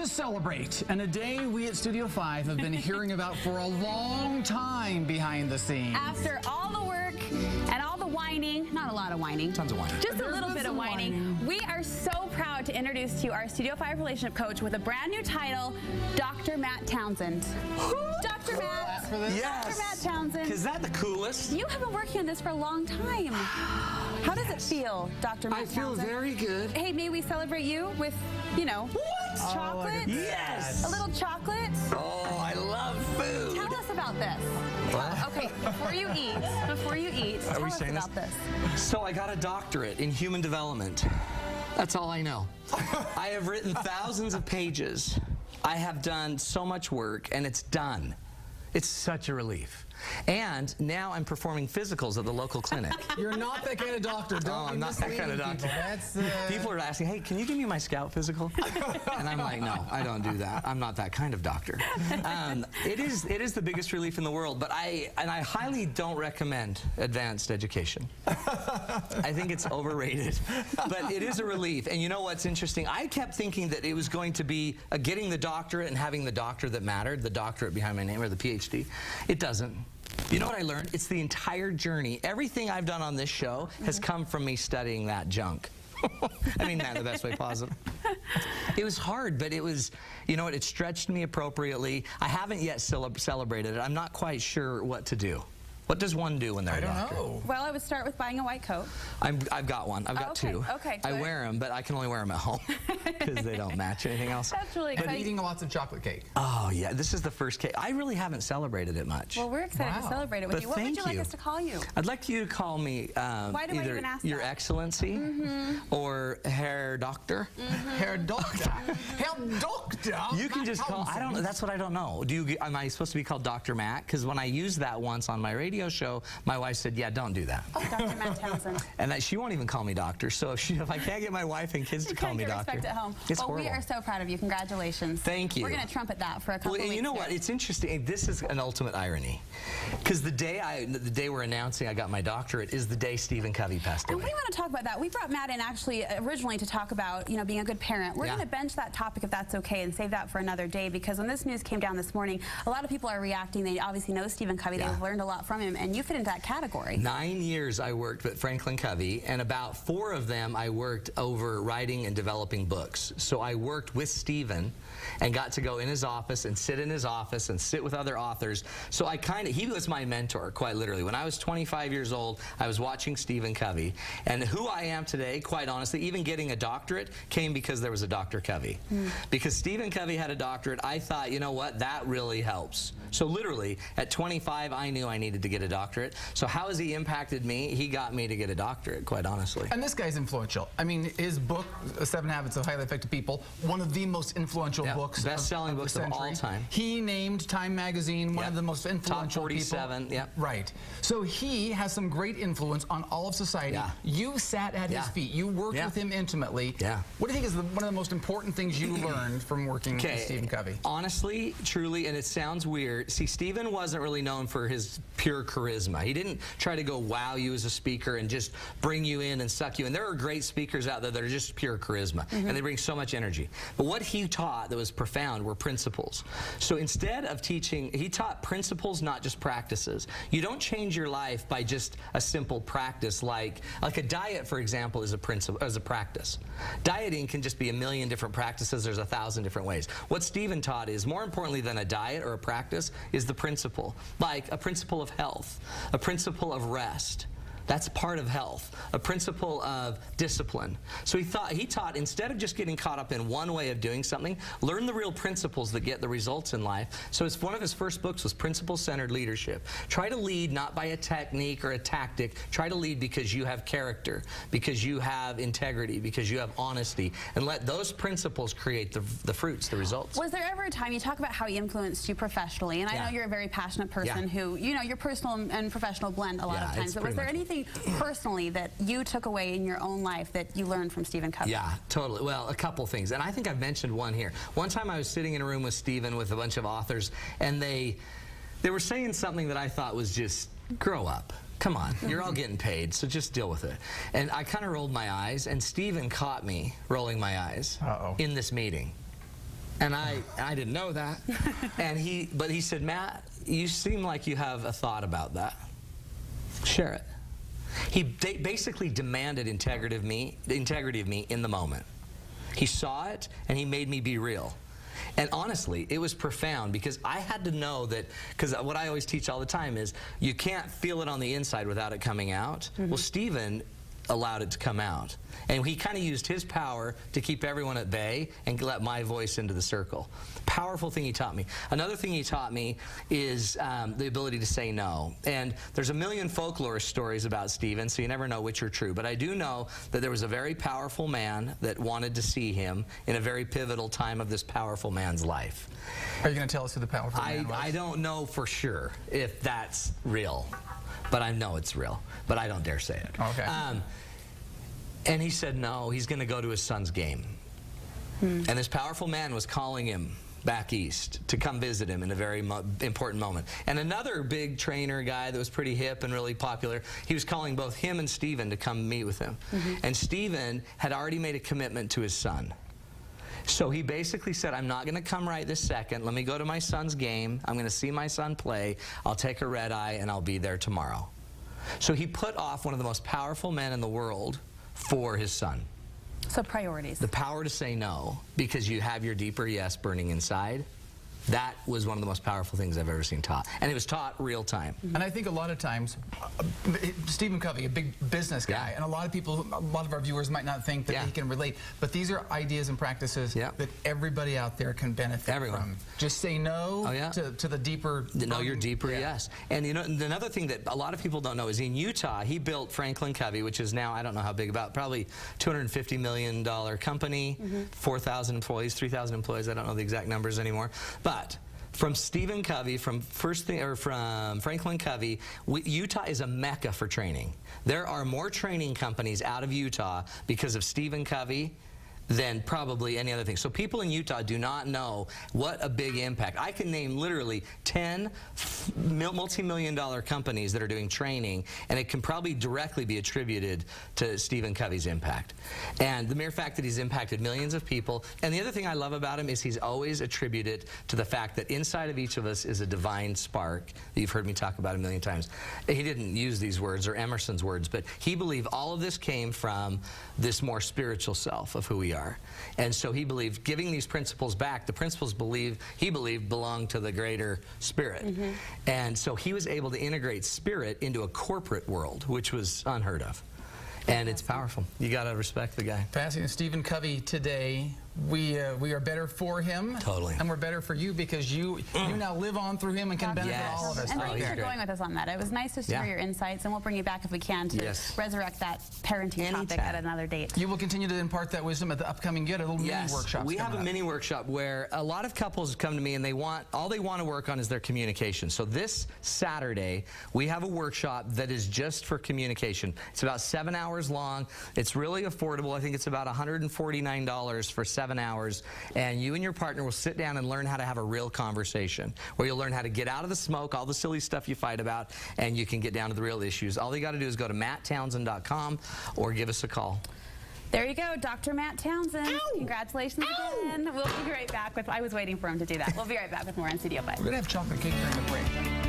to celebrate, and a day we at Studio 5 have been hearing about for a long time behind the scenes. After all the work and all the whining, not a lot of whining. Tons of whining. Just a little bit of whining. We are so proud to introduce to you our Studio 5 relationship coach with a brand new title, Dr. Matt Townsend. Dr. Matt. Yes. Dr. Matt Townsend. Is that the coolest? You have been working on this for a long time. How does it feel, Dr. Matt Townsend? I feel very good. Hey, may we celebrate you with, you know, chocolate? Yes. A little chocolate? Oh, I love food. Tell us about this. What? Okay, before you eat, tell us about this. So I got a doctorate in human development. That's all I know. I have written thousands of pages. I have done so much work, and it's done. It's such a relief. And now I'm performing physicals at the local clinic. You're not that kind of doctor. Don't I'm not that kind of doctor. People are asking, hey, can you give me my scout physical? And I'm like, no, I don't do that. I'm not that kind of doctor. It is the biggest relief in the world, but I highly don't recommend advanced education. I think it's overrated, but it is a relief. And you know what's interesting? I kept thinking that it was going to be getting the doctorate and having the doctor that mattered, the doctorate behind my name or the PhD. It doesn't. You know what I learned? It's the entire journey. Everything I've done on this show has come from me studying that junk. I mean that in the best way possible. It was hard, but it was, you know what, it stretched me appropriately. I haven't yet celebrated it. I'm not quite sure what to do. What does one do when they're a doctor? I don't know. Well, I would start with buying a white coat. I've got one. I've got two. Okay, I wear them, but I can only wear them at home because they don't match anything else. That's really exciting. But eating lots of chocolate cake. Oh, yeah. This is the first cake. I really haven't celebrated it much. Well, we're excited to celebrate it with you. What would you like us to call you? I'd like you to call me either Your Excellency or Herr Doctor. Herr Doctor. Herr Doctor. You can just call. I don't know. That's what I don't know. Am I supposed to be called Dr. Matt? Because when I used that once on my radio show, my wife said, yeah, don't do that. Oh, Dr. Matt Townsend. And she won't even call me doctor. So if I can't get my wife and kids to call me doctor, respect at home. It's horrible. We are so proud of you. Congratulations. Thank you. We're going to trumpet that for a couple weeks. And you know what? It's interesting. This is an ultimate irony. Because the day we're announcing I got my doctorate is the day Stephen Covery passed away. And we want to talk about that. We brought Matt in actually originally to talk about, you know, being a good parent. We're going to bench that topic if that's okay and save that for another day, because when this news came down this morning, a lot of people are reacting. They obviously know Stephen Covery. They've learned a lot from him, and you fit into that category. 9 years I worked with Franklin Covey, and about 4 of them I worked over writing and developing books. So I worked with Stephen and got to go in his office and sit in his office and sit with other authors. So he was my mentor, quite literally. When I was 25 years old, I was watching Stephen Covey. And who I am today, quite honestly, even getting a doctorate came because there was a Dr. Covey. Because Stephen Covey had a doctorate, I thought, you know what, that really helps. So literally, at 25, I knew I needed to get a doctorate. So how has he impacted me? He got me to get a doctorate, quite honestly. And this guy's influential. I mean, his book, 7 Habits of Highly Effective People, one of the most influential books. Best-selling books of all time. He named Time Magazine one of the most influential Top 47, people. Right. So he has some great influence on all of society. You sat at his feet. You worked with him intimately. What do you think is one of the most important things you learned from working with Stephen Covey? Honestly, truly, and it sounds weird, see, Stephen wasn't really known for his pure charisma. He didn't try to go wow you as a speaker and just bring you in and suck you in. There are great speakers out there that are just pure charisma, and they bring so much energy. But what he taught that was profound were principles. So instead of teaching, he taught principles, not just practices. You don't change your life by just a simple practice like a diet, for example, is a principle, as a practice. Dieting can just be a million different practices. There's 1,000 different ways. What Stephen taught is, more importantly than a diet or a practice, is the principle. Like a principle of health, a principle of rest. That's part of health, a principle of discipline. So he taught, instead of just getting caught up in one way of doing something, learn the real principles that get the results in life. So one of his first books was Principle-Centered Leadership. Try to lead not by a technique or a tactic. Try to lead because you have character, because you have integrity, because you have honesty, and let those principles create the fruits, the results. Was there ever a time, you talk about how he influenced you professionally, and I know you're a very passionate person who, you know, your personal and professional blend a lot of times, but was there anything personally that you took away in your own life that you learned from Stephen Covery? Yeah, totally. Well, a couple things, and I think I've mentioned one here. One time I was sitting in a room with Stephen with a bunch of authors, and they were saying something that I thought was just, grow up. Come on, you're all getting paid, so just deal with it. And I kind of rolled my eyes, and Stephen caught me rolling my eyes in this meeting. And I didn't know that. But he said, Matt, you seem like you have a thought about that. Share it. He basically demanded integrity of me in the moment. He saw it, and he made me be real. And honestly, it was profound, because I had to know that, because what I always teach all the time is you can't feel it on the inside without it coming out. Well, Stephen allowed it to come out. And he kind of used his power to keep everyone at bay and let my voice into the circle. Powerful thing he taught me. Another thing he taught me is the ability to say no. And there's a million folklore stories about Stephen, so you never know which are true. But I do know that there was a very powerful man that wanted to see him in a very pivotal time of this powerful man's life. Are you going to tell us who the powerful man was? I don't know for sure if that's real, but I know it's real. But I don't dare say it. Okay. And he said no, he's going to go to his son's game. And this powerful man was calling him back east to come visit him in a very important moment. And another big trainer guy that was pretty hip and really popular, he was calling both him and Stephen to come meet with him. And Stephen had already made a commitment to his son. So he basically said, I'm not going to come right this second. Let me go to my son's game. I'm going to see my son play. I'll take a red eye, and I'll be there tomorrow. So he put off one of the most powerful men in the world for his son. So priorities. The power to say no, because you have your deeper yes burning inside. That was one of the most powerful things I've ever seen taught. And it was taught real time. And I think a lot of times, Stephen Covery, a big business guy, and a lot of our viewers might not think that he can relate, but these are ideas and practices that everybody out there can benefit from. Just say no to the deeper... No, your deeper yes. And you know, another thing that a lot of people don't know is in Utah, he built Franklin Covey, which is now, I don't know how big, about probably $250 million company, 4,000 employees, 3,000 employees, I don't know the exact numbers anymore. But from Stephen Covey, from Franklin Covey, Utah is a mecca for training. There are more training companies out of Utah because of Stephen Covey than probably any other thing. So people in Utah do not know what a big impact. I can name literally 10 multi-million-dollar companies that are doing training, and it can probably directly be attributed to Stephen Covey's impact. And the mere fact that he's impacted millions of people, and the other thing I love about him is he's always attributed to the fact that inside of each of us is a divine spark that you've heard me talk about a million times. He didn't use these words, or Emerson's words, but he believed all of this came from this more spiritual self of who we are. And so he believed giving these principles back, the principles he believed belonged to the greater spirit. And so he was able to integrate spirit into a corporate world, which was unheard of. And it's powerful. You got to respect the guy. Fascinating. Stephen Covey today. We are better for him. Totally. And we're better for you because you now live on through him and can benefit all of us. And thanks for going with us on that. It was nice to share your insights, and we'll bring you back if we can to resurrect that parenting topic at another date. You will continue to impart that wisdom at the upcoming little mini workshops. We have a mini workshop where a lot of couples come to me and all they want to work on is their communication. So this Saturday, we have a workshop that is just for communication. It's about 7 hours long. It's really affordable. I think it's about $149 for 7 hours, and you and your partner will sit down and learn how to have a real conversation, where you'll learn how to get out of the smoke, all the silly stuff you fight about, and you can get down to the real issues. All you got to do is go to matttownsend.com or give us a call. There you go, Dr. Matt Townsend. Ow! Congratulations again. We'll be right back with, I was waiting for him to do that. We'll be right back with more on Studio 5. We're going to have chocolate cake during the break.